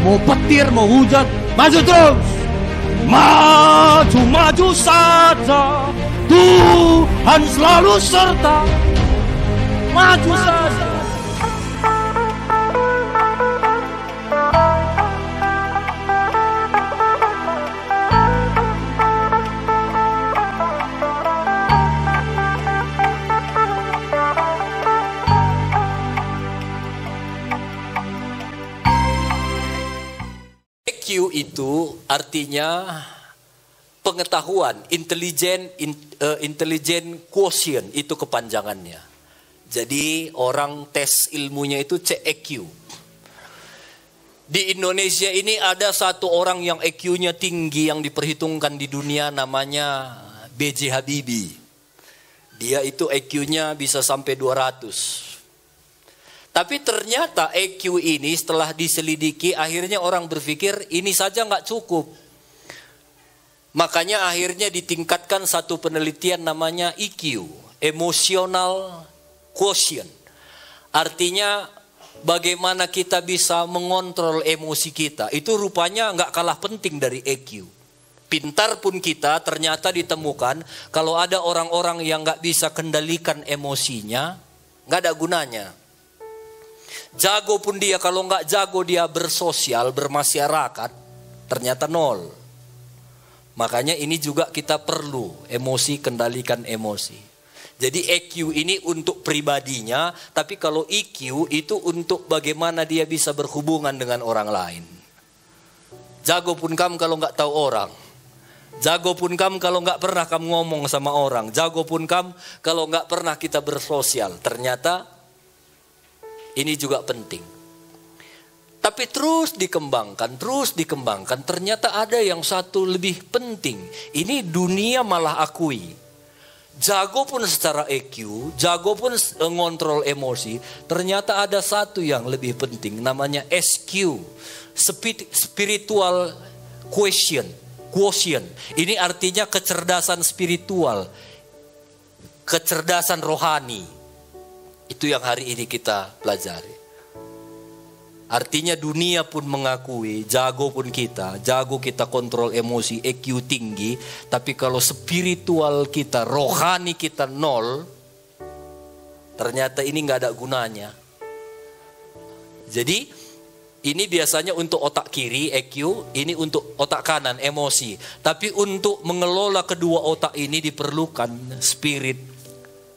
Mau petir, mau hujan, maju terus. Maju saja, Tuhan selalu serta. Maju saja. EQ itu artinya pengetahuan, intelligent quotient, itu kepanjangannya. Jadi orang tes ilmunya itu CEQ. Di Indonesia ini ada satu orang yang EQ-nya tinggi yang diperhitungkan di dunia, namanya B.J. Habibie. Dia itu EQ-nya bisa sampai 200. Tapi ternyata EQ ini setelah diselidiki, akhirnya orang berpikir ini saja nggak cukup. Makanya akhirnya ditingkatkan satu penelitian namanya EQ, Emotional Quotient. Artinya bagaimana kita bisa mengontrol emosi kita. Itu rupanya nggak kalah penting dari EQ. Pintar pun kita ternyata ditemukan kalau ada orang-orang yang nggak bisa kendalikan emosinya, nggak ada gunanya. Jago pun dia, kalau nggak jago dia bersosial, bermasyarakat, ternyata nol. Makanya ini juga kita perlu emosi, kendalikan emosi. Jadi EQ ini untuk pribadinya, tapi kalau EQ itu untuk bagaimana dia bisa berhubungan dengan orang lain. Jago pun kamu kalau nggak tahu orang. Jago pun kamu kalau nggak pernah kamu ngomong sama orang. Jago pun kamu kalau nggak pernah kita bersosial. Ternyata ini juga penting. Tapi terus dikembangkan. Ternyata ada yang satu lebih penting. Ini dunia malah akui. Jago pun secara EQ, jago pun ngontrol emosi. Ternyata ada satu yang lebih penting. Namanya SQ. Spiritual quotient. Ini artinya kecerdasan spiritual. Kecerdasan rohani. Itu yang hari ini kita pelajari. Artinya dunia pun mengakui, jago kita kontrol emosi, EQ tinggi. Tapi kalau spiritual kita, rohani kita nol, ternyata ini nggak ada gunanya. Jadi ini biasanya untuk otak kiri, EQ, ini untuk otak kanan, emosi. Tapi untuk mengelola kedua otak ini diperlukan spirit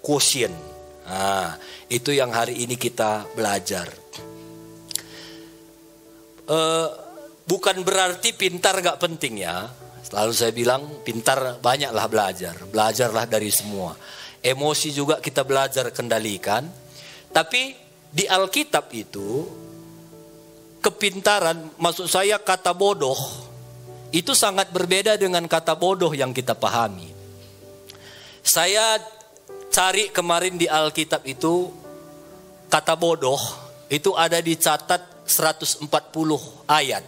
quotient. Nah, itu yang hari ini kita belajar. Bukan berarti pintar gak penting ya. Selalu saya bilang pintar banyaklah belajar. Belajarlah dari semua. Emosi juga kita belajar kendalikan. Tapi di Alkitab itu kepintaran, maksud saya kata bodoh, itu sangat berbeda dengan kata bodoh yang kita pahami. Saya cari kemarin di Alkitab itu kata bodoh itu ada dicatat 140 ayat.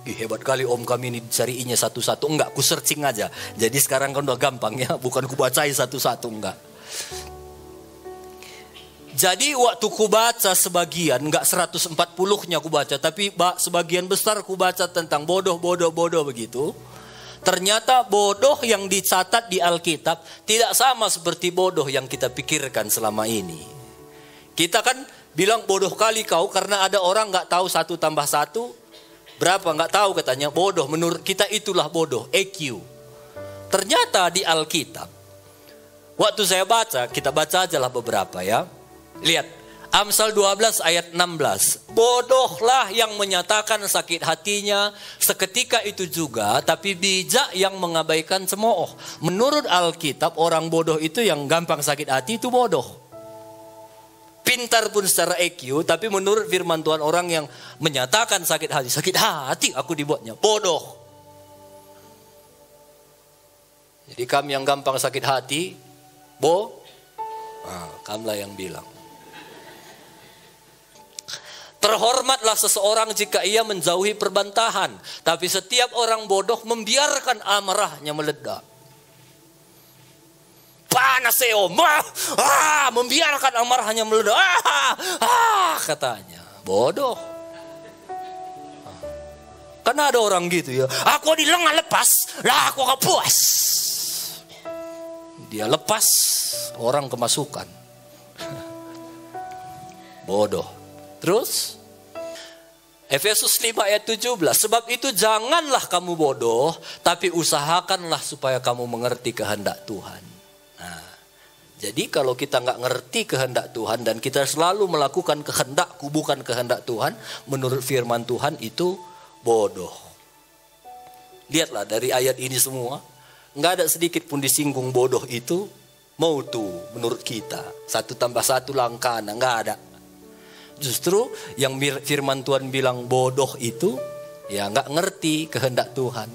Hebat kali om kami ini cariinnya satu-satu. Enggak, ku searching aja. Jadi sekarang kan udah gampang ya, bukan ku bacain satu-satu, enggak. Jadi waktu ku baca sebagian, enggak 140-nya ku baca, tapi sebagian besar ku baca tentang bodoh begitu. Ternyata bodoh yang dicatat di Alkitab tidak sama seperti bodoh yang kita pikirkan selama ini. Kita kan bilang bodoh kali kau karena ada orang nggak tahu 1 tambah 1 berapa, nggak tahu katanya bodoh. Menurut kita itulah bodoh, EQ. Ternyata di Alkitab, waktu saya baca, kita baca aja lah beberapa ya. Lihat. Amsal 12 ayat 16. Bodohlah yang menyatakan sakit hatinya seketika itu juga, tapi bijak yang mengabaikan cemooh. Menurut Alkitab, orang bodoh itu yang gampang sakit hati itu bodoh. Pintar pun secara EQ, tapi menurut firman Tuhan orang yang menyatakan sakit hati aku dibuatnya bodoh. Jadi kamu yang gampang sakit hati, kamulah yang bilang. Terhormatlah seseorang jika ia menjauhi perbantahan, tapi setiap orang bodoh membiarkan amarahnya meledak. Panas membiarkan amarahnya meledak. Katanya bodoh. Karena ada orang gitu ya, aku di lengan lepas, lah aku gak puas. Dia lepas, orang kemasukan. Bodoh. Terus Efesus 5 ayat 17, sebab itu janganlah kamu bodoh, tapi usahakanlah supaya kamu mengerti kehendak Tuhan. Nah, jadi kalau kita nggak ngerti kehendak Tuhan dan kita selalu melakukan kehendakku bukan kehendak Tuhan, menurut firman Tuhan itu bodoh. Lihatlah dari ayat ini semua, nggak ada sedikit pun disinggung bodoh itu mau tuh menurut kita. 1 tambah 1 langkah, nggak ada. Justru yang firman Tuhan bilang bodoh itu ya nggak ngerti kehendak Tuhan.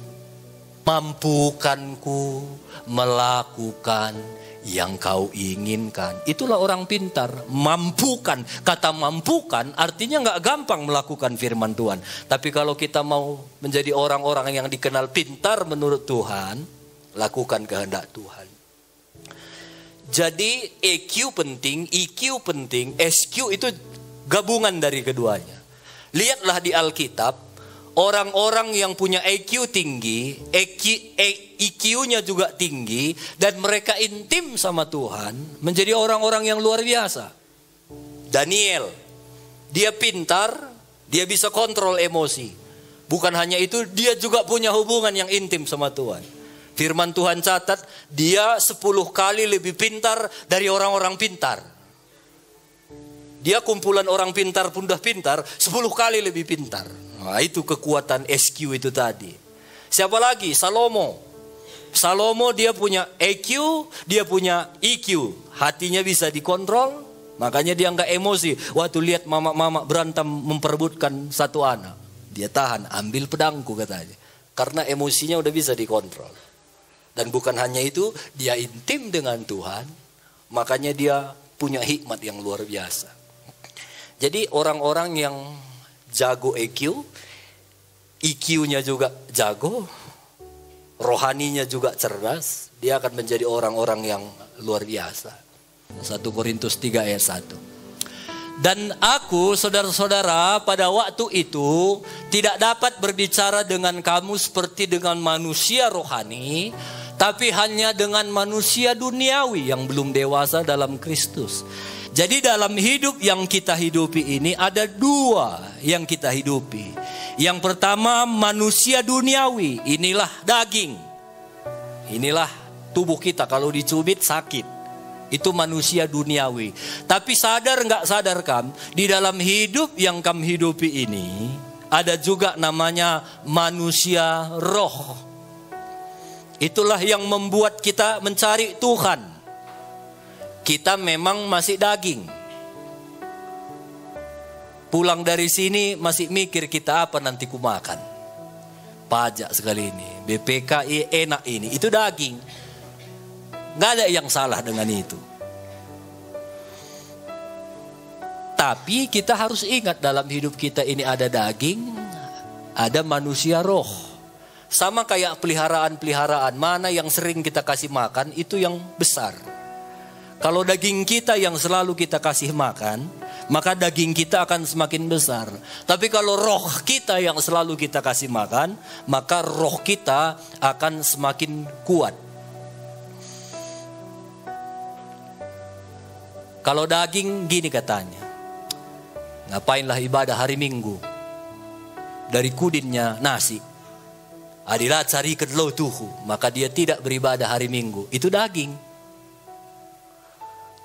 Mampukanku melakukan yang kau inginkan. Itulah orang pintar. Mampukan. Kata mampukan artinya nggak gampang melakukan firman Tuhan. Tapi kalau kita mau menjadi orang-orang yang dikenal pintar menurut Tuhan, lakukan kehendak Tuhan. Jadi EQ penting, EQ penting, SQ itu gabungan dari keduanya. Lihatlah di Alkitab, orang-orang yang punya EQ tinggi, EQ-nya juga tinggi, dan mereka intim sama Tuhan, menjadi orang-orang yang luar biasa. Daniel, dia pintar, dia bisa kontrol emosi. Bukan hanya itu, dia juga punya hubungan yang intim sama Tuhan. Firman Tuhan catat, dia 10 kali lebih pintar dari orang-orang pintar. Dia kumpulan orang pintar pun udah pintar, 10 kali lebih pintar. Nah, itu kekuatan SQ itu tadi. Siapa lagi? Salomo. Salomo dia punya EQ, dia punya EQ. Hatinya bisa dikontrol, makanya dia nggak emosi. Waktu lihat mama-mama berantem memperebutkan satu anak, dia tahan, ambil pedangku katanya. Karena emosinya udah bisa dikontrol. Dan bukan hanya itu, dia intim dengan Tuhan, makanya dia punya hikmat yang luar biasa. Jadi orang-orang yang jago EQ, EQ-nya juga jago, rohaninya juga cerdas, dia akan menjadi orang-orang yang luar biasa. 1 Korintus 3 ayat 1. Dan aku, saudara-saudara, pada waktu itu tidak dapat berbicara dengan kamu seperti dengan manusia rohani, tapi hanya dengan manusia duniawi yang belum dewasa dalam Kristus. Jadi dalam hidup yang kita hidupi ini ada 2 yang kita hidupi. Yang pertama manusia duniawi, inilah daging. Inilah tubuh kita, kalau dicubit sakit. Itu manusia duniawi. Tapi sadar nggak sadar kam, di dalam hidup yang kamu hidupi ini ada juga namanya manusia roh. Itulah yang membuat kita mencari Tuhan. Kita memang masih daging. Pulang dari sini masih mikir kita apa nanti ku makan. Pajak sekali ini, BPKI enak ini, itu daging. Nggak ada yang salah dengan itu. Tapi kita harus ingat dalam hidup kita ini ada daging, ada manusia roh. Sama kayak peliharaan-peliharaan, mana yang sering kita kasih makan itu yang besar. Kalau daging kita yang selalu kita kasih makan, maka daging kita akan semakin besar. Tapi kalau roh kita yang selalu kita kasih makan, maka roh kita akan semakin kuat. Kalau daging gini katanya, ngapainlah ibadah hari Minggu? Dari kudinnya nasi. Adilah cari kedelo tuhu, maka dia tidak beribadah hari Minggu. Itu daging.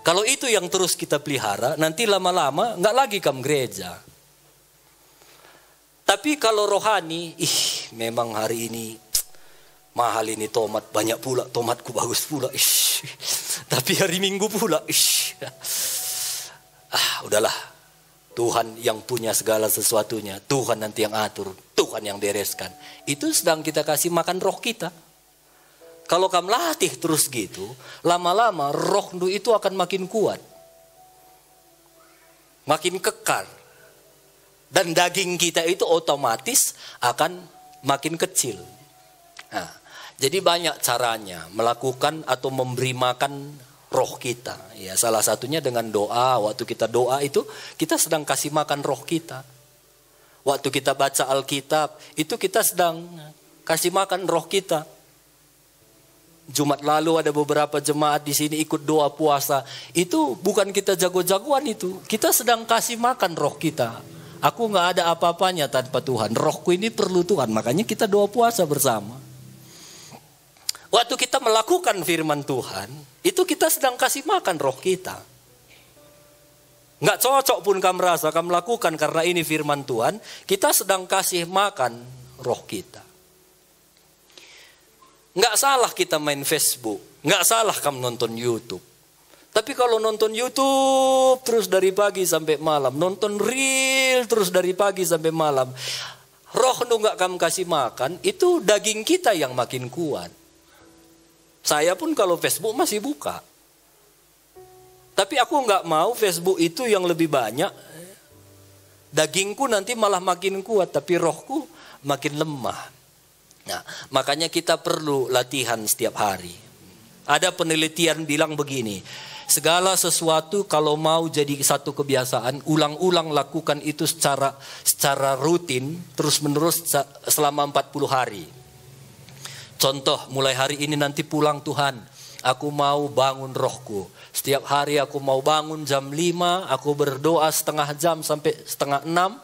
Kalau itu yang terus kita pelihara, nanti lama-lama nggak lagi kamu gereja. Tapi kalau rohani, memang hari ini mahal ini tomat, banyak pula tomatku bagus pula. Tapi hari Minggu pula. Udahlah, Tuhan yang punya segala sesuatunya, Tuhan nanti yang atur, Tuhan yang bereskan. Itu sedang kita kasih makan roh kita. Kalau kamu latih terus gitu, lama-lama roh itu akan makin kuat. Makin kekar. Dan daging kita itu otomatis akan makin kecil. Nah, jadi banyak caranya melakukan atau memberi makan roh kita. Ya, salah satunya dengan doa. Waktu kita doa itu, kita sedang kasih makan roh kita. Waktu kita baca Alkitab, itu kita sedang kasih makan roh kita. Jumat lalu ada beberapa jemaat di sini ikut doa puasa. Itu bukan kita jago-jagoan itu. Kita sedang kasih makan roh kita. Aku nggak ada apa-apanya tanpa Tuhan. Rohku ini perlu Tuhan. Makanya kita doa puasa bersama. Waktu kita melakukan firman Tuhan, itu kita sedang kasih makan roh kita. Nggak cocok pun kamu merasa kamu lakukan karena ini firman Tuhan. Kita sedang kasih makan roh kita. Nggak salah kita main Facebook. Nggak salah kamu nonton YouTube. Tapi kalau nonton YouTube terus dari pagi sampai malam. Nonton reel terus dari pagi sampai malam. Roh nu nggak kamu kasih makan. Itu daging kita yang makin kuat. Saya pun kalau Facebook masih buka. Tapi aku nggak mau Facebook itu yang lebih banyak. Dagingku nanti malah makin kuat. Tapi rohku makin lemah. Nah, makanya kita perlu latihan setiap hari. Ada penelitian bilang begini, segala sesuatu kalau mau jadi satu kebiasaan, ulang-ulang lakukan itu secara rutin, terus-menerus selama 40 hari. Contoh, mulai hari ini nanti pulang Tuhan, aku mau bangun rohku. Setiap hari aku mau bangun jam 5, aku berdoa setengah jam sampai setengah 6.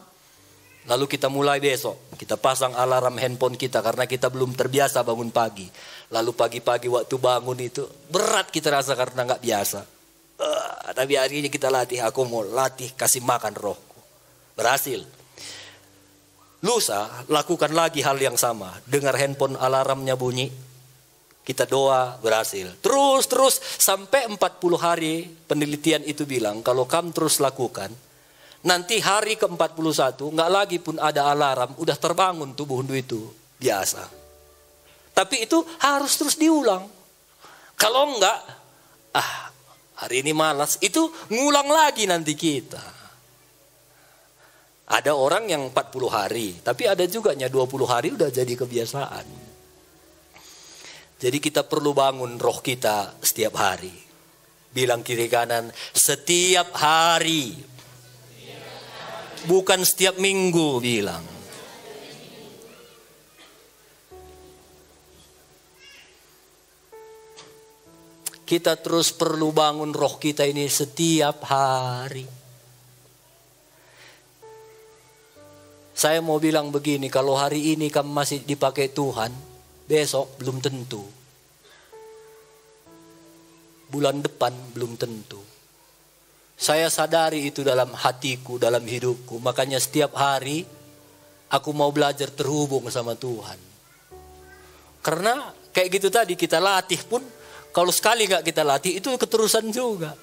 Lalu kita mulai besok, kita pasang alarm handphone kita karena kita belum terbiasa bangun pagi. Lalu pagi-pagi waktu bangun itu berat kita rasa karena nggak biasa. Tapi hari ini kita latih, aku mau latih kasih makan rohku. Berhasil. Lusa lakukan lagi hal yang sama. Dengar handphone alarmnya bunyi, kita doa, berhasil. Terus sampai 40 hari penelitian itu bilang kalau kamu terus lakukan, nanti hari ke-41 nggak lagi pun ada alarm, udah terbangun tubuh itu biasa. Tapi itu harus terus diulang. Kalau enggak, hari ini malas, itu ngulang lagi nanti kita. Ada orang yang 40 hari, tapi ada juga 20 hari udah jadi kebiasaan. Jadi kita perlu bangun roh kita setiap hari. Bilang kiri kanan, setiap hari. Bukan setiap minggu bilang. Kita terus perlu bangun roh kita ini setiap hari. Saya mau bilang begini, kalau hari ini kamu masih dipakai Tuhan, besok belum tentu. Bulan depan belum tentu. Saya sadari itu dalam hatiku, dalam hidupku. Makanya setiap hari aku mau belajar terhubung sama Tuhan. Karena kayak gitu tadi kita latih pun, kalau sekali gak kita latih itu keterusan juga.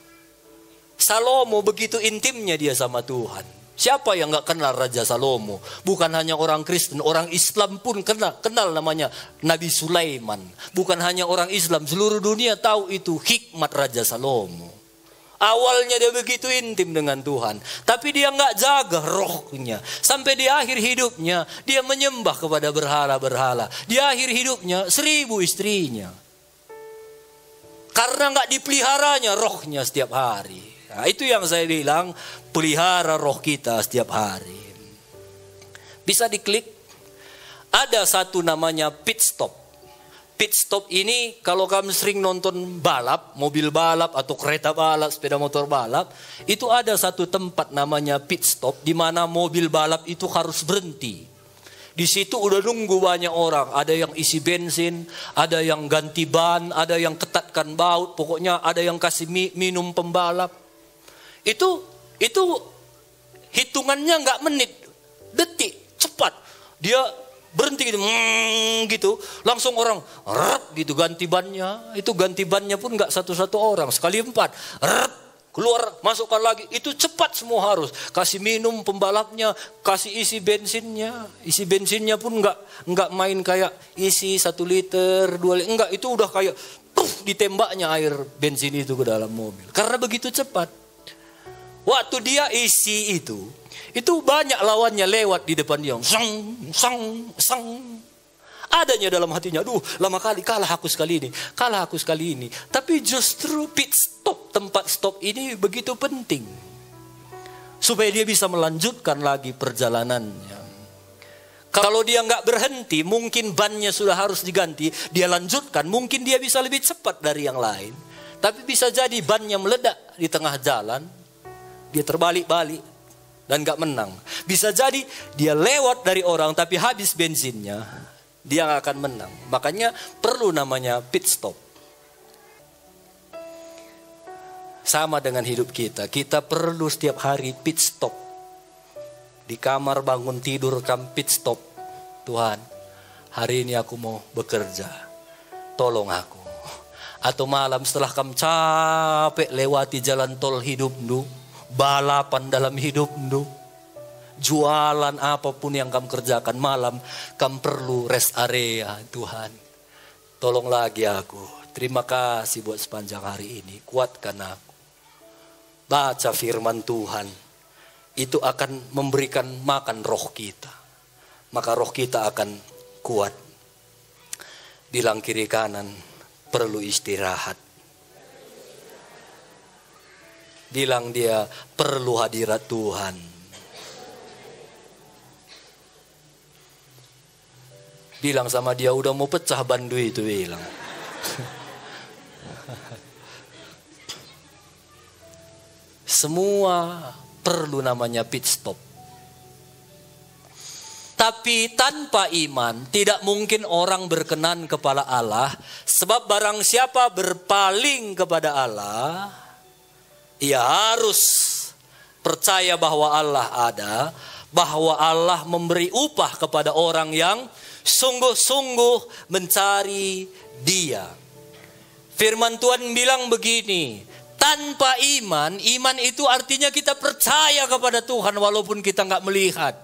Salomo begitu intimnya dia sama Tuhan. Siapa yang gak kenal Raja Salomo? Bukan hanya orang Kristen, orang Islam pun kenal namanya Nabi Sulaiman. Bukan hanya orang Islam, seluruh dunia tahu itu hikmat Raja Salomo. Awalnya dia begitu intim dengan Tuhan. Tapi dia nggak jaga rohnya. Sampai di akhir hidupnya dia menyembah kepada berhala-berhala. Di akhir hidupnya 1000 istrinya. Karena nggak dipeliharanya rohnya setiap hari. Nah, itu yang saya bilang, pelihara roh kita setiap hari. Bisa diklik. Ada satu namanya pit stop. Pit stop ini kalau kamu sering nonton balap, mobil balap atau kereta balap, sepeda motor balap, itu ada satu tempat namanya pit stop di mana mobil balap itu harus berhenti. Di situ udah nunggu banyak orang, ada yang isi bensin, ada yang ganti ban, ada yang ketatkan baut, pokoknya ada yang kasih minum pembalap. Itu hitungannya nggak menit, detik, cepat. Dia berhenti gitu, langsung orang gitu ganti bannya. Itu ganti bannya pun nggak satu-satu orang, sekali 4 keluar masukkan lagi. Itu cepat semua harus kasih minum pembalapnya, kasih isi bensinnya pun nggak main kayak isi 1 liter 2 liter, enggak, itu udah kayak ditembaknya air bensin itu ke dalam mobil karena begitu cepat. Waktu dia isi itu banyak lawannya lewat di depan dia. Sang. Adanya dalam hatinya, lama kali kalah aku sekali ini. Tapi justru pit stop, tempat stop ini begitu penting. Supaya dia bisa melanjutkan lagi perjalanannya. Kalau dia nggak berhenti, mungkin bannya sudah harus diganti. Dia lanjutkan, mungkin dia bisa lebih cepat dari yang lain. Tapi bisa jadi bannya meledak di tengah jalan. Dia terbalik-balik dan nggak menang. Bisa jadi dia lewat dari orang tapi habis bensinnya. Dia nggak akan menang. Makanya perlu namanya pit stop. Sama dengan hidup kita. Kita perlu setiap hari pit stop. Di kamar bangun tidur kam pit stop. Tuhan, hari ini aku mau bekerja. Tolong aku. Atau malam setelah kam capek lewati jalan tol hidupmu. Balapan dalam hidupmu. Jualan apapun yang kam kerjakan malam. Kam perlu rest area. Tuhan, tolong lagi aku. Terima kasih buat sepanjang hari ini. Kuatkan aku. Baca firman Tuhan. Itu akan memberikan makan roh kita. Maka roh kita akan kuat. Bilang kiri kanan, perlu istirahat. Bilang dia, perlu hadirat Tuhan. Bilang sama dia, udah mau pecah bandu itu, bilang. Semua perlu namanya pit stop. Tapi tanpa iman tidak mungkin orang berkenan kepada Allah. Sebab barang siapa berpaling kepada Allah, ia harus percaya bahwa Allah ada, bahwa Allah memberi upah kepada orang yang sungguh-sungguh mencari Dia. Firman Tuhan bilang begini, tanpa iman, iman itu artinya kita percaya kepada Tuhan walaupun kita nggak melihat.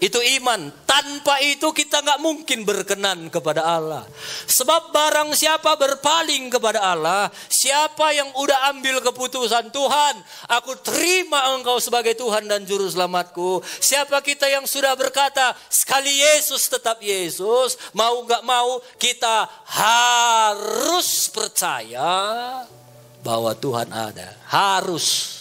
Itu iman. Tanpa itu kita nggak mungkin berkenan kepada Allah. Sebab barang siapa berpaling kepada Allah, siapa yang udah ambil keputusan, Tuhan, aku terima Engkau sebagai Tuhan dan Juru Selamatku. Siapa kita yang sudah berkata, sekali Yesus tetap Yesus, mau nggak mau kita harus percaya bahwa Tuhan ada. Harus.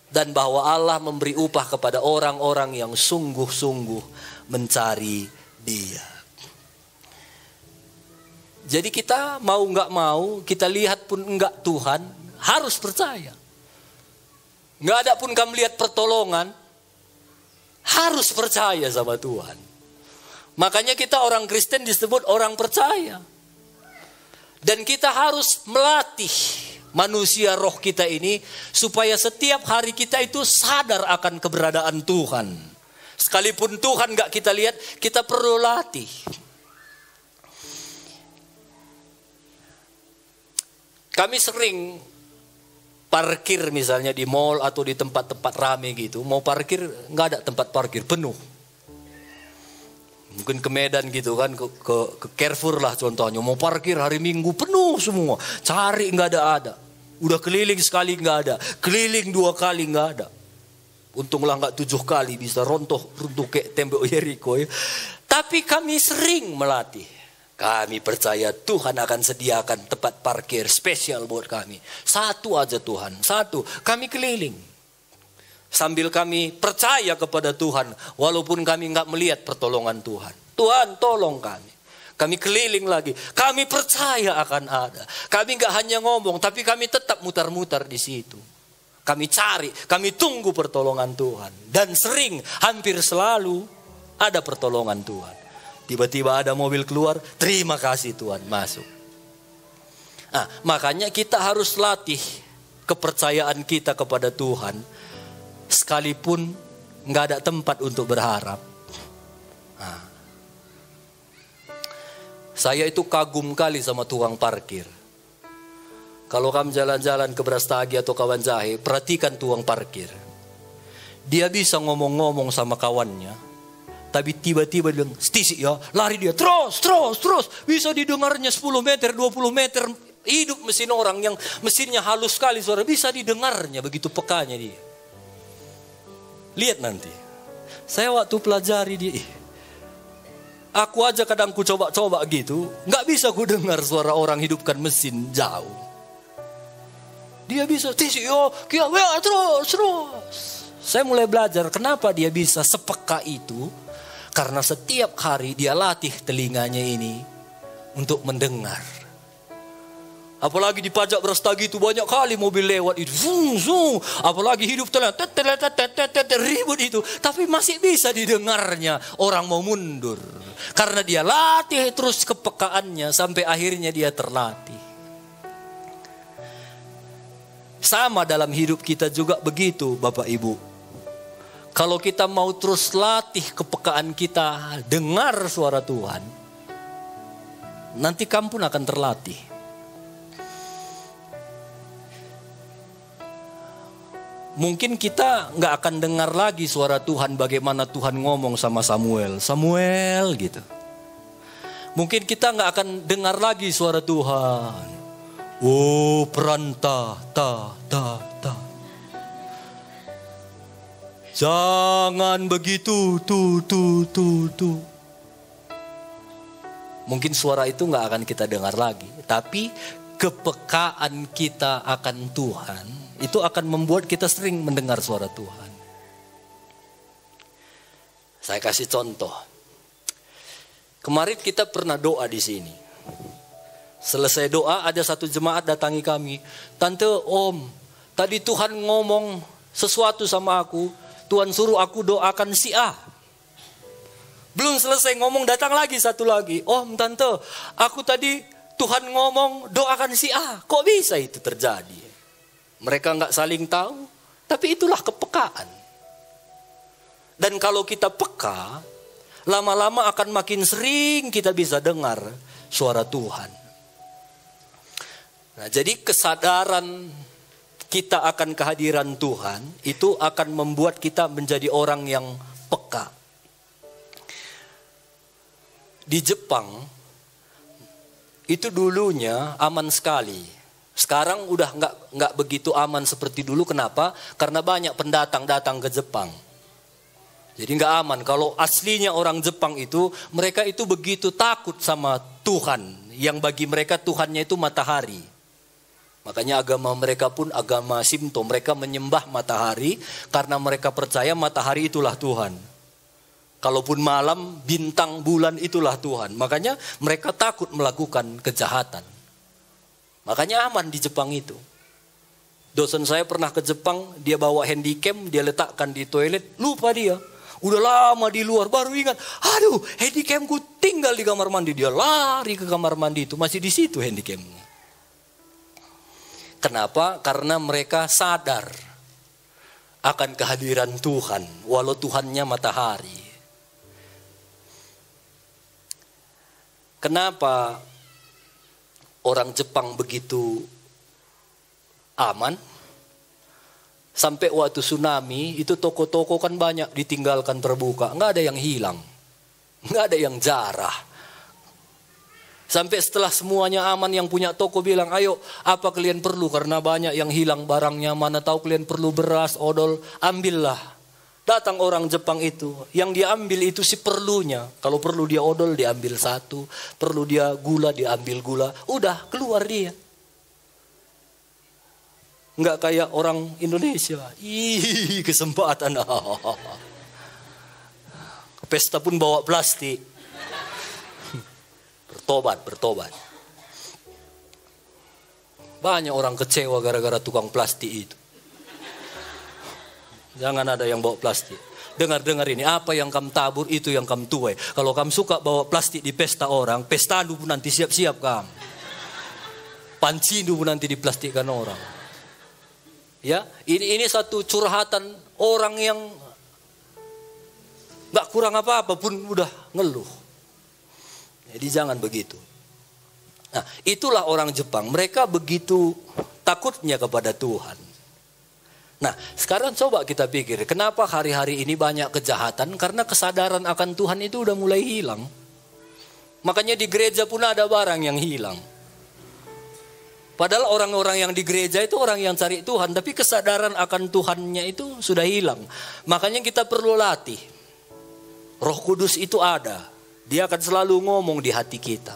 Dan bahwa Allah memberi upah kepada orang-orang yang sungguh-sungguh mencari Dia. Jadi kita mau nggak mau, kita lihat pun enggak Tuhan, harus percaya. Nggak ada pun kamu lihat pertolongan, harus percaya sama Tuhan. Makanya kita orang Kristen disebut orang percaya. Dan kita harus melatih manusia roh kita ini supaya setiap hari kita itu sadar akan keberadaan Tuhan. Sekalipun Tuhan gak kita lihat, kita perlu latih. Kami sering parkir misalnya di mall atau di tempat-tempat rame gitu. Mau parkir gak ada tempat parkir, penuh. Mungkin ke Medan gitu kan, ke Carrefour lah contohnya. Mau parkir hari Minggu penuh semua. Cari nggak ada. Udah keliling sekali nggak ada. Keliling 2 kali nggak ada. Untunglah nggak 7 kali bisa runtuh kayak tembok Yeriko. Ya. Tapi kami sering melatih. Kami percaya Tuhan akan sediakan tempat parkir spesial buat kami. 1 aja Tuhan, 1. Kami keliling. Sambil kami percaya kepada Tuhan. Walaupun kami nggak melihat pertolongan Tuhan. Tuhan tolong kami. Kami keliling lagi. Kami percaya akan ada. Kami nggak hanya ngomong. Tapi kami tetap mutar-mutar di situ. Kami cari. Kami tunggu pertolongan Tuhan. Dan sering, hampir selalu ada pertolongan Tuhan. Tiba-tiba ada mobil keluar. Terima kasih Tuhan, masuk. Nah, makanya kita harus latih kepercayaan kita kepada Tuhan. Sekalipun nggak ada tempat untuk berharap. Nah, saya itu kagum kali sama tukang parkir. Kalau kamu jalan-jalan ke Brastagi atau Kawan Jahe, perhatikan tukang parkir. Dia bisa ngomong-ngomong sama kawannya, tapi tiba-tiba dia bilang, "Stisi ya," lari dia terus. Bisa didengarnya 10 meter, 20 meter. Hidup mesin orang yang mesinnya halus sekali suara, bisa didengarnya, begitu pekanya dia. Lihat nanti. Saya waktu pelajari dia. Aku aja kadang ku coba-coba gitu. Gak bisa ku dengar suara orang hidupkan mesin jauh. Dia bisa. Terus. Saya mulai belajar kenapa dia bisa sepeka itu. Karena setiap hari dia latih telinganya ini untuk mendengar. Apalagi di pajak Brastagi itu banyak kali mobil lewat itu. Apalagi hidup tenang. Ribut itu. Tapi masih bisa didengarnya. Orang mau mundur. Karena dia latih terus kepekaannya. Sampai akhirnya dia terlatih. Sama dalam hidup kita juga begitu Bapak Ibu. Kalau kita mau terus latih kepekaan kita. Dengar suara Tuhan. Nanti kamu pun akan terlatih. Mungkin kita nggak akan dengar lagi suara Tuhan bagaimana Tuhan ngomong sama Samuel. Samuel gitu. Mungkin kita nggak akan dengar lagi suara Tuhan. Oh peranta, ta. Jangan begitu, tu. Mungkin suara itu nggak akan kita dengar lagi. Tapi kepekaan kita akan Tuhan itu akan membuat kita sering mendengar suara Tuhan. Saya kasih contoh. Kemarin kita pernah doa di sini. Selesai doa ada satu jemaat datangi kami. Tante, Om, tadi Tuhan ngomong sesuatu sama aku. Tuhan suruh aku doakan si A. Belum selesai ngomong datang lagi satu lagi. Om, Tante, aku tadi Tuhan ngomong doakan si A. Kok bisa itu terjadi? Mereka nggak saling tahu, tapi itulah kepekaan. Dan kalau kita peka, lama-lama akan makin sering kita bisa dengar suara Tuhan. Nah, jadi kesadaran kita akan kehadiran Tuhan itu akan membuat kita menjadi orang yang peka. Di Jepang itu dulunya aman sekali. Sekarang udah nggak begitu aman seperti dulu. Kenapa? Karena banyak pendatang datang ke Jepang. Jadi nggak aman. Kalau aslinya orang Jepang itu, mereka itu begitu takut sama Tuhan. Yang bagi mereka Tuhannya itu matahari. Makanya agama mereka pun agama Shinto. Mereka menyembah matahari karena mereka percaya matahari itulah Tuhan. Kalaupun malam, bintang, bulan itulah Tuhan. Makanya mereka takut melakukan kejahatan. Makanya aman di Jepang itu. Dosen saya pernah ke Jepang, dia bawa handycam, dia letakkan di toilet, lupa dia. Udah lama di luar, baru ingat, aduh handycamku tinggal di kamar mandi. Dia lari ke kamar mandi itu, masih di situ handycamnya. Kenapa? Karena mereka sadar akan kehadiran Tuhan, walau Tuhannya matahari. Kenapa orang Jepang begitu aman? Sampai waktu tsunami itu toko-toko kan banyak ditinggalkan terbuka. Nggak ada yang hilang. Nggak ada yang jarah. Sampai setelah semuanya aman, yang punya toko bilang, ayo apa kalian perlu? Karena banyak yang hilang barangnya. Mana tahu kalian perlu beras, odol, ambillah. Datang orang Jepang itu, yang dia ambil itu si perlunya. Kalau perlu dia odol, dia ambil satu. Perlu dia gula, dia ambil gula. Udah, keluar dia. Enggak kayak orang Indonesia. Ih, kesempatan. Pesta pun bawa plastik. Bertobat. Banyak orang kecewa gara-gara tukang plastik itu. Jangan ada yang bawa plastik. Dengar ini, apa yang kamu tabur itu yang kamu tuai. Kalau kamu suka bawa plastik di pesta orang, pesta lu pun nanti siap-siap kamu. Panci lu pun nanti diplastikkan orang. Ya, ini satu curhatan orang yang nggak kurang apa-apa pun udah ngeluh. Jadi jangan begitu. Nah, itulah orang Jepang. Mereka begitu takutnya kepada Tuhan. Nah, sekarang coba kita pikir, kenapa hari-hari ini banyak kejahatan? Karena kesadaran akan Tuhan itu udah mulai hilang. Makanya di gereja pun ada barang yang hilang. Padahal orang-orang yang di gereja itu orang yang cari Tuhan, tapi kesadaran akan Tuhannya itu sudah hilang. Makanya kita perlu latih. Roh Kudus itu ada. Dia akan selalu ngomong di hati kita.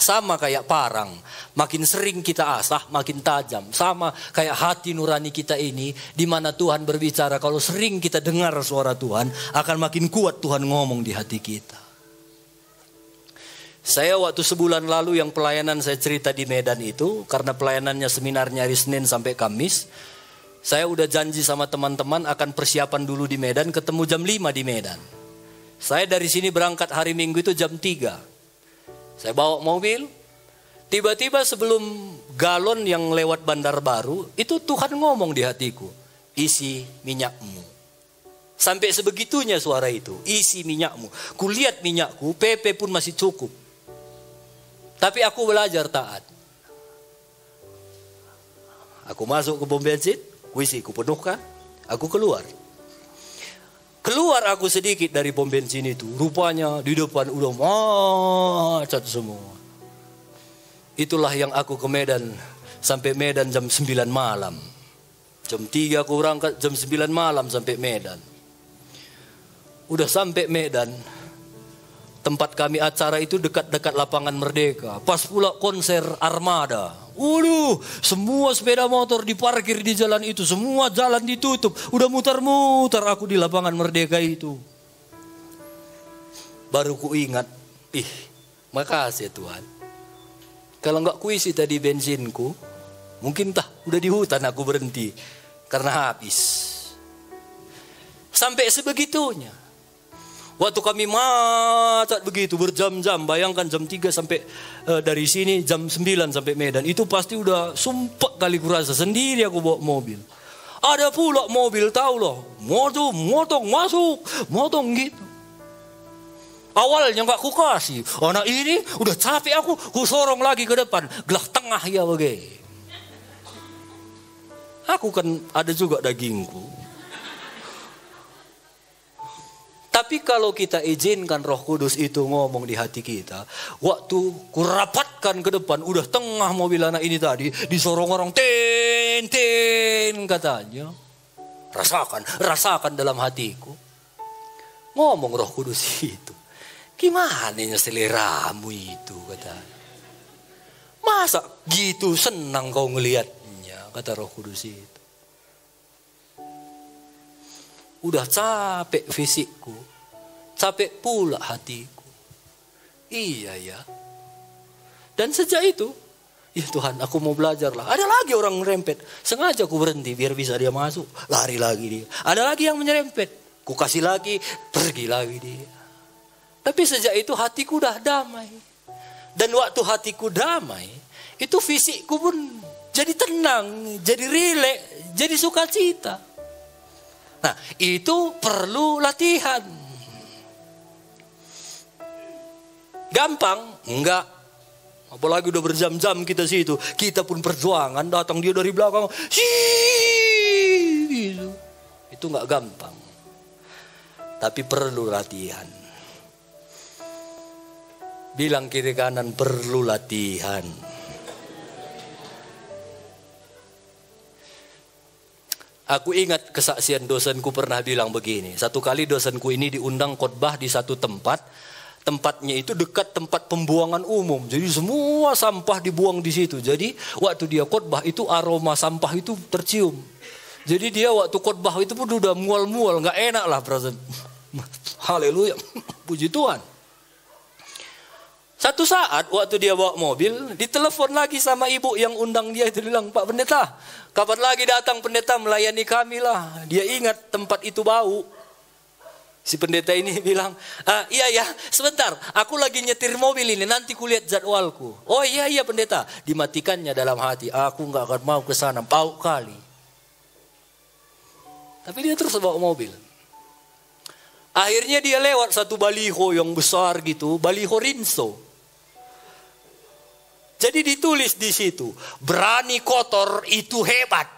Sama kayak parang, makin sering kita asah makin tajam. Sama kayak hati nurani kita ini, di mana Tuhan berbicara, kalau sering kita dengar suara Tuhan, akan makin kuat Tuhan ngomong di hati kita. Saya waktu sebulan lalu yang pelayanan saya cerita di Medan itu, karena pelayanannya seminarnya hari Senin sampai Kamis, saya udah janji sama teman-teman akan persiapan dulu di Medan, ketemu jam 5 di Medan. Saya dari sini berangkat hari Minggu itu jam 3. Saya bawa mobil, tiba-tiba sebelum galon yang lewat Bandar Baru, itu Tuhan ngomong di hatiku, isi minyakmu. Sampai sebegitunya suara itu, isi minyakmu. Kulihat minyakku, PP pun masih cukup. Tapi aku belajar taat. Aku masuk ke pom bensin, kuisi, kupenuhkan, aku keluar. Keluar aku sedikit dari pom bensin itu, rupanya di depan udah macet semua. Itulah yang aku ke Medan, sampai Medan jam 9 malam. Jam 3 aku berangkat, jam 9 malam sampai Medan. Udah sampai Medan, tempat kami acara itu dekat-dekat lapangan Merdeka. Pas pula konser Armada. Waduh, semua sepeda motor diparkir di jalan itu. Semua jalan ditutup. Udah muter-muter aku di lapangan Merdeka itu. Baru ku ingat, makasih Tuhan. Kalau enggak kuisi tadi bensinku, mungkin udah di hutan aku berhenti. Karena habis. Sampai sebegitunya. Waktu kami macet begitu berjam-jam, bayangkan jam 3 sampai dari sini jam 9 sampai Medan. Itu pasti udah sumpah kali kurasa, sendiri aku bawa mobil. Ada pula mobil tahu loh, motong masuk, motong gitu. Awalnya gak ku kasih, anak ini udah capek aku sorong lagi ke depan, gelah tengah ya bagai. Aku kan ada juga dagingku. Tapi kalau kita izinkan Roh Kudus itu ngomong di hati kita, waktu kurapatkan ke depan, udah tengah mobil anak ini tadi, disorong orang, ten katanya. Rasakan dalam hatiku. Ngomong Roh Kudus itu, gimana seleramu itu katanya. Masa gitu senang kau ngelihatnya, kata Roh Kudus itu. Udah capek fisikku, capek pula hatiku. Iya ya. Dan sejak itu, ya Tuhan aku mau belajar lah. Ada lagi orang merempet, sengaja aku berhenti biar bisa dia masuk, lari lagi dia. Ada lagi yang menyerempet, ku kasih lagi, pergi lagi dia. Tapi sejak itu hatiku udah damai. Dan waktu hatiku damai, itu fisikku pun jadi tenang, jadi rileks, jadi sukacita. Nah, itu perlu latihan. Gampang? Enggak. Apalagi udah berjam-jam kita situ. Kita pun perjuangan, datang dia dari belakang. Gitu. Itu enggak gampang. Tapi perlu latihan. Bilang kiri kanan, perlu latihan. Aku ingat kesaksian dosenku pernah bilang begini. Satu kali dosenku ini diundang khotbah di satu tempat. Tempatnya itu dekat tempat pembuangan umum. Jadi semua sampah dibuang di situ. Jadi waktu dia khotbah itu aroma sampah itu tercium. Jadi dia waktu khotbah itu pun udah mual-mual. Gak enak lah perasaan. Haleluya. Puji Tuhan. Satu saat waktu dia bawa mobil, ditelepon lagi sama ibu yang undang dia itu, bilang, Pak Pendeta, kapan lagi datang pendeta melayani kami lah. Dia ingat tempat itu bau. Si pendeta ini bilang, iya sebentar, aku lagi nyetir mobil ini, nanti kulihat jadwalku. Oh iya pendeta, dimatikannya dalam hati, aku gak akan mau ke sana, bau kali. Tapi dia terus bawa mobil. Akhirnya dia lewat satu baliho yang besar gitu, baliho Rinso. Jadi ditulis di situ, berani kotor itu hebat.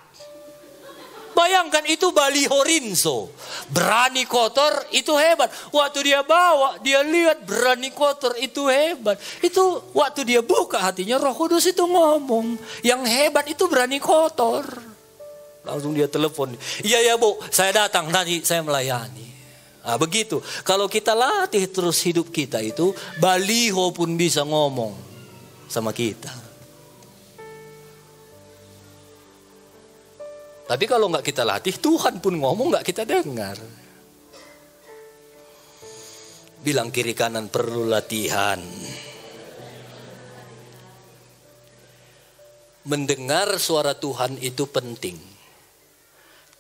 Bayangkan itu baliho Rinso, berani kotor itu hebat. Waktu dia bawa, dia lihat berani kotor itu hebat. Itu waktu dia buka hatinya, Roh Kudus itu ngomong, yang hebat itu berani kotor. Langsung dia telepon, iya Bu, saya datang nanti saya melayani. Nah, begitu. Kalau kita latih terus hidup kita itu, baliho pun bisa ngomong. sama kita. Tapi kalau nggak kita latih, Tuhan pun ngomong nggak kita dengar. Bilang kiri kanan, perlu latihan. Mendengar suara Tuhan itu penting.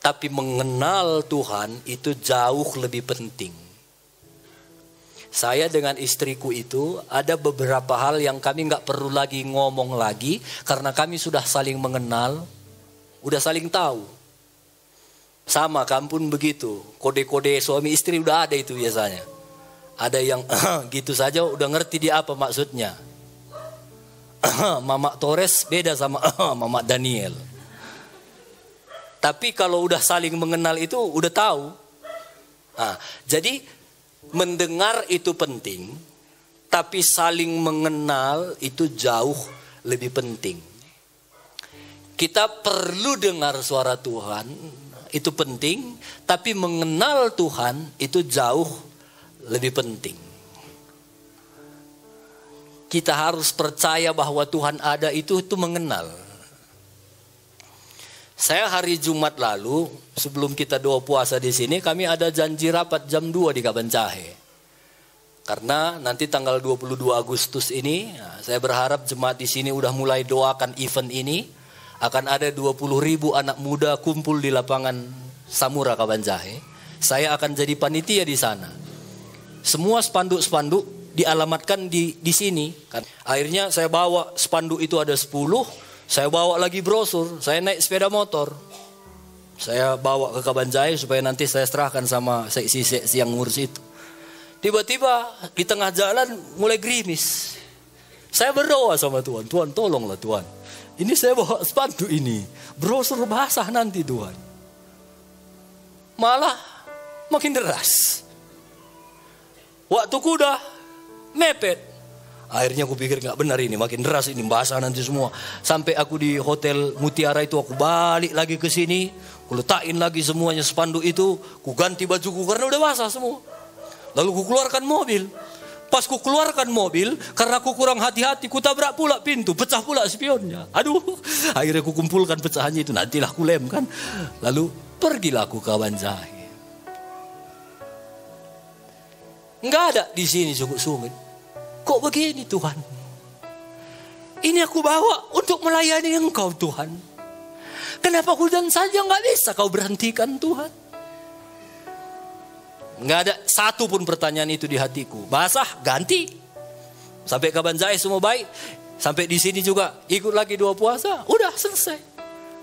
Tapi mengenal Tuhan itu jauh lebih penting. Saya dengan istriku itu ada beberapa hal yang kami nggak perlu lagi ngomong lagi. Karena kami sudah saling mengenal, udah saling tahu. Sama kamu pun begitu. Kode-kode suami istri udah ada itu biasanya. Ada yang gitu saja udah ngerti dia apa maksudnya. Mama Torres beda sama Mama Daniel. Tapi kalau udah saling mengenal itu udah tahu. Nah, jadi mendengar itu penting, tapi saling mengenal itu jauh lebih penting. Kita perlu dengar suara Tuhan, itu penting, tapi mengenal Tuhan itu jauh lebih penting. Kita harus percaya bahwa Tuhan ada itu mengenal. Saya hari Jumat lalu, sebelum kita doa puasa di sini, kami ada janji rapat jam 2 di Kabanjahe. Karena nanti tanggal 22 Agustus ini, saya berharap jemaat di sini udah mulai doakan event ini. Akan ada 20.000 anak muda kumpul di lapangan Samura Kabanjahe. Saya akan jadi panitia di sana. Semua spanduk-spanduk dialamatkan di sini. Akhirnya saya bawa spanduk itu ada 10. Saya bawa lagi brosur. Saya naik sepeda motor. Saya bawa ke Kabanjahe supaya nanti saya serahkan sama seksi-seksi yang ngurus itu. Tiba-tiba di tengah jalan mulai gerimis. Saya berdoa sama Tuhan. Tuhan tolonglah Tuhan. Ini saya bawa spanduk ini. Brosur basah nanti Tuhan. Malah makin deras. Waktuku udah mepet. Akhirnya aku pikir gak benar ini. Makin deras ini basah nanti semua. Sampai aku di Hotel Mutiara itu aku balik lagi ke sini. Aku letakin lagi semuanya spanduk itu. Ku ganti bajuku karena udah basah semua. Lalu ku keluarkan mobil. Pas ku keluarkan mobil, karena ku kurang hati-hati, ku tabrak pula pintu, pecah pula spionnya. Aduh, akhirnya ku kumpulkan pecahannya itu, nantilah ku lem kan. Lalu pergilah aku ke Kabanjahe. Enggak ada di sini sungguh-sungguh. Kok begini Tuhan? Ini aku bawa untuk melayani Engkau Tuhan. Kenapa hujan saja enggak bisa kau berhentikan Tuhan? Enggak ada satu pun pertanyaan itu di hatiku. Basah, ganti. Sampai Kabanjahe semua baik. Sampai di sini juga ikut lagi doa puasa. Udah selesai.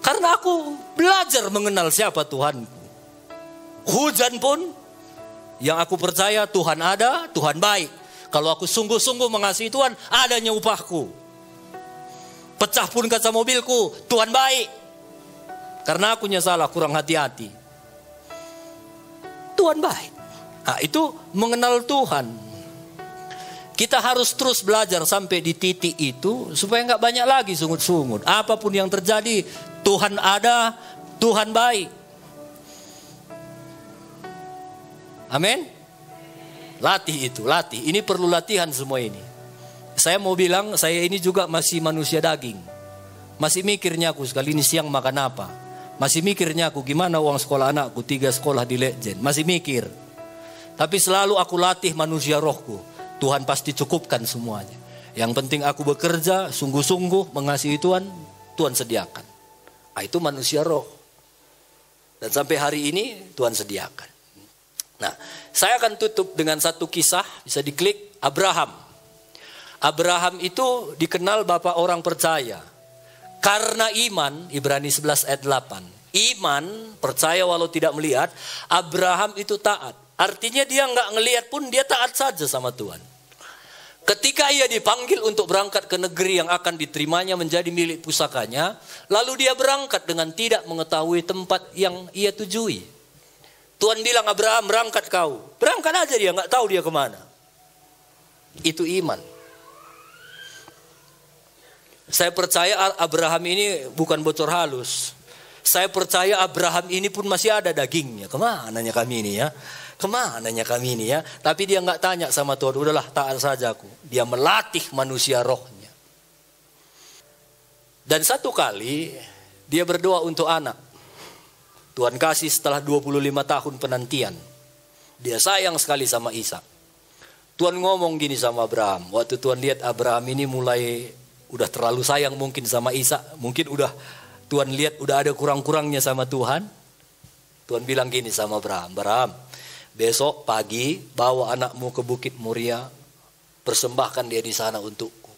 Karena aku belajar mengenal siapa Tuhanku. Hujan pun yang aku percaya Tuhan ada, Tuhan baik. Kalau aku sungguh-sungguh mengasihi Tuhan, adanya upahku. Pecah pun kaca mobilku, Tuhan baik. Karena akunya salah, kurang hati-hati. Tuhan baik. Nah, itu mengenal Tuhan. Kita harus terus belajar sampai di titik itu supaya nggak banyak lagi sungut-sungut. Apapun yang terjadi, Tuhan ada, Tuhan baik. Amin. Latih itu, latih. Ini perlu latihan semua ini. Saya mau bilang, saya ini juga masih manusia daging. Masih mikirnya aku sekali ini siang makan apa. Masih mikirnya aku gimana uang sekolah anakku, 3 sekolah di Legend. Masih mikir. Tapi selalu aku latih manusia rohku. Tuhan pasti cukupkan semuanya. Yang penting aku bekerja, sungguh-sungguh mengasihi Tuhan, Tuhan sediakan. Nah, itu manusia roh. Dan sampai hari ini Tuhan sediakan. Nah, saya akan tutup dengan satu kisah, bisa diklik, Abraham. Abraham itu dikenal bapak orang percaya. Karena iman, Ibrani 11 ayat 8. Iman, percaya walau tidak melihat, Abraham itu taat. Artinya dia nggak ngelihat pun dia taat saja sama Tuhan. Ketika ia dipanggil untuk berangkat ke negeri yang akan diterimanya menjadi milik pusakanya, lalu dia berangkat dengan tidak mengetahui tempat yang ia tujui. Tuhan bilang, Abraham berangkat kau. Berangkat aja dia, nggak tahu dia kemana. Itu iman. Saya percaya Abraham ini bukan bocor halus. Saya percaya Abraham ini pun masih ada dagingnya. Kemananya kami ini ya? Kemananya kami ini ya? Tapi dia nggak tanya sama Tuhan, udahlah taat saja aku. Dia melatih manusia rohnya. Dan satu kali dia berdoa untuk anak. Tuhan kasih setelah 25 tahun penantian. Dia sayang sekali sama Ishak. Tuhan ngomong gini sama Abraham. Waktu Tuhan lihat Abraham ini mulai udah terlalu sayang mungkin sama Ishak. Mungkin udah Tuhan lihat udah ada kurang-kurangnya sama Tuhan. Tuhan bilang gini sama Abraham. Abraham, besok pagi bawa anakmu ke Bukit Moria. Persembahkan dia di sana untukku.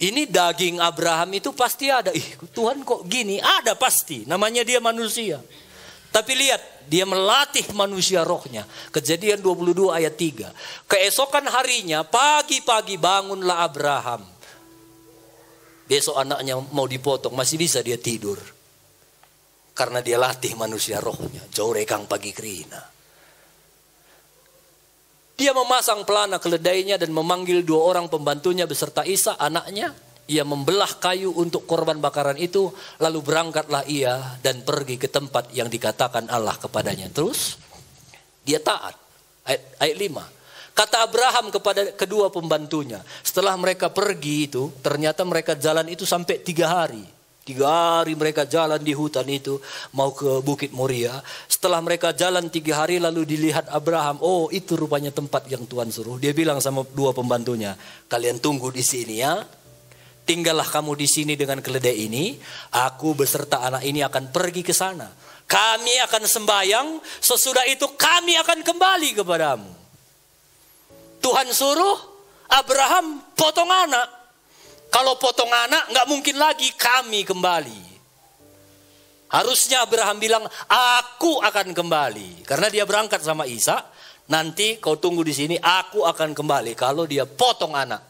Ini daging Abraham itu pasti ada. Tuhan kok gini? Ada pasti. Namanya dia manusia. Tapi lihat, dia melatih manusia rohnya. Kejadian 22 ayat 3. Keesokan harinya, pagi-pagi bangunlah Abraham. Besok anaknya mau dipotong, masih bisa dia tidur. Karena dia latih manusia rohnya. Jorekang pagi kerina. Dia memasang pelana keledainya dan memanggil 2 orang pembantunya beserta Ishak anaknya. Ia membelah kayu untuk korban bakaran itu. Lalu berangkatlah ia dan pergi ke tempat yang dikatakan Allah kepadanya. Terus dia taat. Ayat 5. Kata Abraham kepada kedua pembantunya. Setelah mereka pergi itu, ternyata mereka jalan itu sampai 3 hari. 3 hari mereka jalan di hutan itu mau ke Bukit Moria. Setelah mereka jalan 3 hari lalu dilihat Abraham, oh itu rupanya tempat yang Tuhan suruh. Dia bilang sama 2 pembantunya, kalian tunggu di sini ya. Tinggallah kamu di sini dengan keledai ini. Aku beserta anak ini akan pergi ke sana. Kami akan sembahyang, sesudah itu kami akan kembali kepadamu. Tuhan suruh Abraham potong anak. Kalau potong anak nggak mungkin lagi kami kembali. Harusnya Abraham bilang aku akan kembali. Karena dia berangkat sama Ishak. Nanti kau tunggu di sini aku akan kembali. Kalau dia potong anak.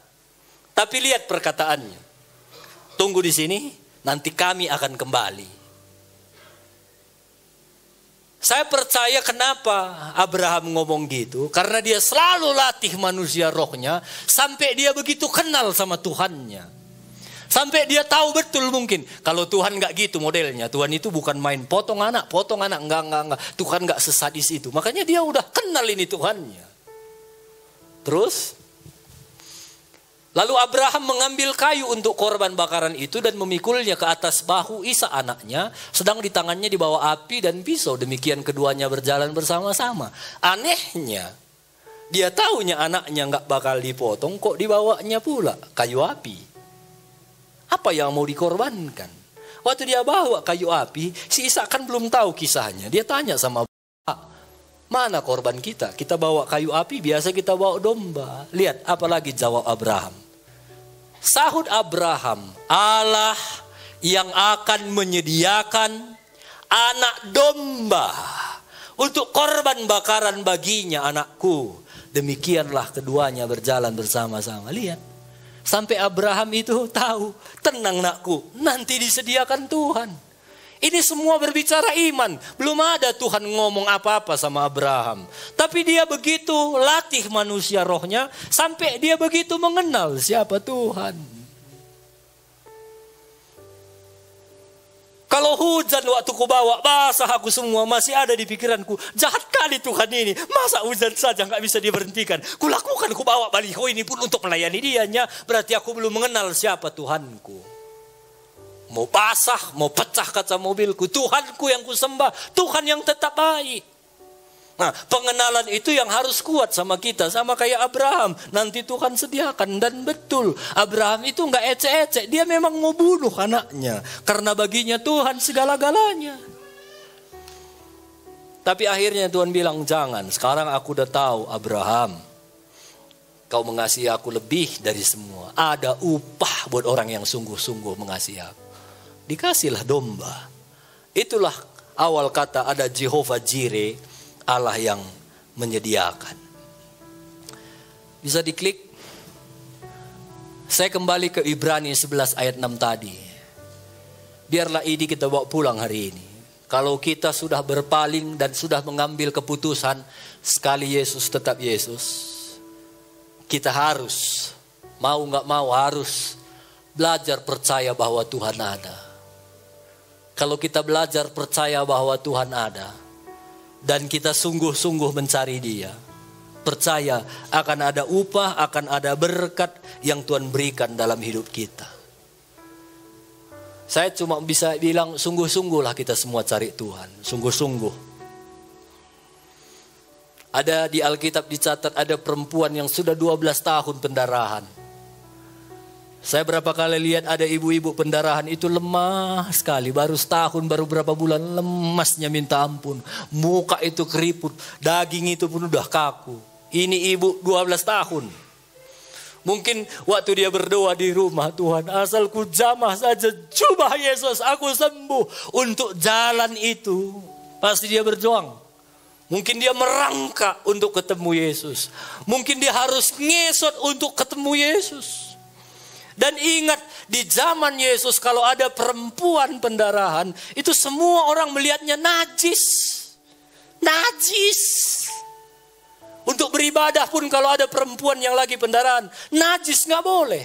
Tapi lihat perkataannya. Tunggu di sini nanti kami akan kembali. Saya percaya kenapa Abraham ngomong gitu. Karena dia selalu latih manusia rohnya. Sampai dia begitu kenal sama Tuhannya. Sampai dia tahu betul mungkin. Kalau Tuhan gak gitu modelnya. Tuhan itu bukan main potong anak. Enggak. Tuhan gak sesadis itu. Makanya dia udah kenal ini Tuhannya. Terus. Lalu Abraham mengambil kayu untuk korban bakaran itu. Dan memikulnya ke atas bahu Ishak anaknya. Sedang di tangannya dibawa api dan pisau. Demikian keduanya berjalan bersama-sama. Anehnya. Dia taunya anaknya gak bakal dipotong. Kok dibawanya pula kayu api. Apa yang mau dikorbankan? Waktu dia bawa kayu api, si Ishak kan belum tahu kisahnya. Dia tanya sama Bapak, mana korban kita? Kita bawa kayu api, biasa kita bawa domba. Lihat, apalagi jawab Abraham. Sahut Abraham, Allah yang akan menyediakan anak domba untuk korban bakaran baginya anakku. Demikianlah keduanya berjalan bersama-sama. Lihat. Sampai Abraham itu tahu, tenang nakku, nanti disediakan Tuhan. Ini semua berbicara iman. Belum ada Tuhan ngomong apa-apa sama Abraham. Tapi dia begitu latih manusia rohnya, sampai dia begitu mengenal siapa Tuhan. Kalau hujan waktu ku bawa, basah aku semua, masih ada di pikiranku. Jahat kali Tuhan ini, masa hujan saja gak bisa diberhentikan. Kulakukan ku bawa baliho ini pun untuk melayani dianya. Berarti aku belum mengenal siapa Tuhanku. Mau basah, mau pecah kaca mobilku, Tuhanku yang ku sembah, Tuhan yang tetap baik. Nah, pengenalan itu yang harus kuat sama kita, sama kayak Abraham. Nanti Tuhan sediakan, dan betul Abraham itu nggak ecek-ecek, dia memang mau bunuh anaknya karena baginya Tuhan segala-galanya. Tapi akhirnya Tuhan bilang jangan. Sekarang aku udah tahu Abraham, kau mengasihi aku lebih dari semua. Ada upah buat orang yang sungguh-sungguh mengasihi aku. Dikasihlah domba. Itulah awal kata ada Jehovah Jireh, Allah yang menyediakan. Bisa diklik. Saya kembali ke Ibrani 11 ayat 6 tadi. Biarlah ini kita bawa pulang hari ini. Kalau kita sudah berpaling dan sudah mengambil keputusan, sekali Yesus tetap Yesus, kita harus, mau gak mau harus belajar percaya bahwa Tuhan ada. Kalau kita belajar percaya bahwa Tuhan ada, dan kita sungguh-sungguh mencari Dia, percaya akan ada upah, akan ada berkat yang Tuhan berikan dalam hidup kita. Saya cuma bisa bilang sungguh-sungguhlah kita semua cari Tuhan. Sungguh-sungguh. Ada di Alkitab dicatat ada perempuan yang sudah 12 tahun pendarahan. Saya berapa kali lihat ada ibu-ibu pendarahan itu lemah sekali. Baru setahun, baru berapa bulan lemasnya minta ampun. Muka itu keriput, daging itu pun udah kaku. Ini ibu 12 tahun. Mungkin waktu dia berdoa di rumah, Tuhan asal ku jamah saja jubah Yesus, aku sembuh. Untuk jalan itu pasti dia berjuang. Mungkin dia merangkak untuk ketemu Yesus. Mungkin dia harus ngesot untuk ketemu Yesus. Dan ingat, di zaman Yesus kalau ada perempuan pendarahan, itu semua orang melihatnya najis. Najis. Untuk beribadah pun kalau ada perempuan yang lagi pendarahan, najis, nggak boleh.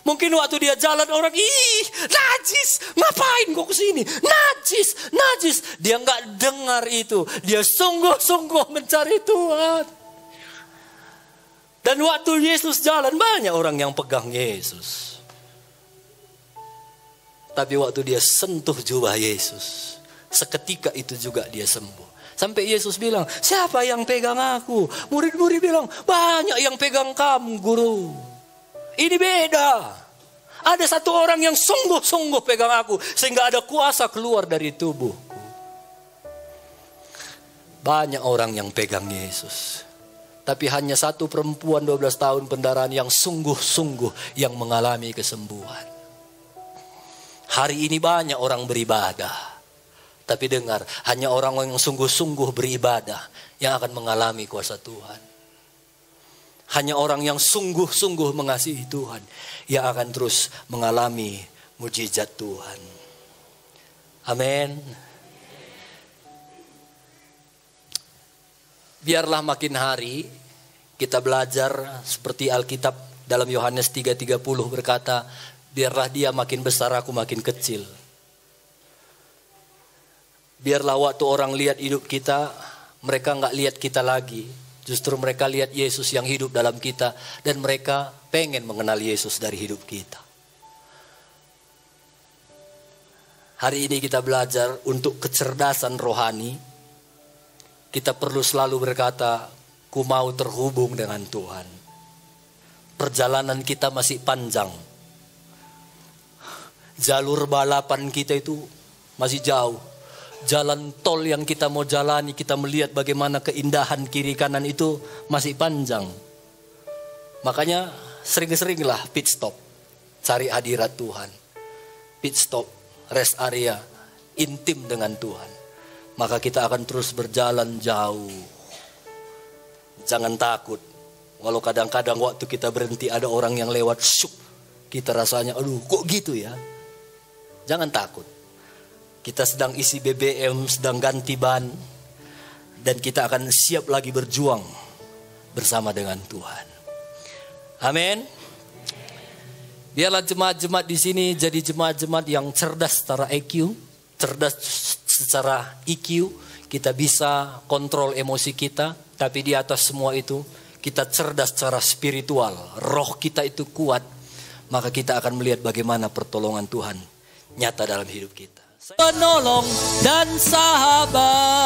Mungkin waktu dia jalan orang, ih najis, ngapain kok kesini? Najis, najis. Dia nggak dengar itu. Dia sungguh-sungguh mencari Tuhan. Dan waktu Yesus jalan, banyak orang yang pegang Yesus. Tapi waktu dia sentuh jubah Yesus, seketika itu juga dia sembuh. Sampai Yesus bilang, siapa yang pegang aku? Murid-murid bilang, banyak yang pegang kamu, guru. Ini beda. Ada satu orang yang sungguh-sungguh pegang aku, sehingga ada kuasa keluar dari tubuhku. Banyak orang yang pegang Yesus. Tapi hanya satu perempuan 12 tahun pendarahan yang sungguh-sungguh yang mengalami kesembuhan. Hari ini banyak orang beribadah. Tapi dengar, hanya orang yang sungguh-sungguh beribadah yang akan mengalami kuasa Tuhan. Hanya orang yang sungguh-sungguh mengasihi Tuhan yang akan terus mengalami mujizat Tuhan. Amin. Biarlah makin hari kita belajar seperti Alkitab dalam Yohanes 3:30 berkata, biarlah dia makin besar, aku makin kecil. Biarlah waktu orang lihat hidup kita, mereka nggak lihat kita lagi. Justru mereka lihat Yesus yang hidup dalam kita. Dan mereka pengen mengenal Yesus dari hidup kita. Hari ini kita belajar untuk kecerdasan rohani. Kita perlu selalu berkata, ku mau terhubung dengan Tuhan. Perjalanan kita masih panjang. Jalur balapan kita itu masih jauh. Jalan tol yang kita mau jalani, kita melihat bagaimana keindahan kiri kanan itu masih panjang. Makanya sering-seringlah pit stop. Cari hadirat Tuhan. Pit stop, rest area, intim dengan Tuhan. Maka kita akan terus berjalan jauh. Jangan takut. Walau kadang-kadang waktu kita berhenti ada orang yang lewat, syuk, kita rasanya, aduh kok gitu ya. Jangan takut. Kita sedang isi BBM, sedang ganti ban. Dan kita akan siap lagi berjuang bersama dengan Tuhan. Amin. Biarlah jemaat-jemaat di sini jadi jemaat-jemaat yang cerdas secara EQ, cerdas secara EQ. Kita bisa kontrol emosi kita, tapi di atas semua itu kita cerdas secara spiritual. Roh kita itu kuat, maka kita akan melihat bagaimana pertolongan Tuhan nyata dalam hidup kita. Penolong dan sahabat.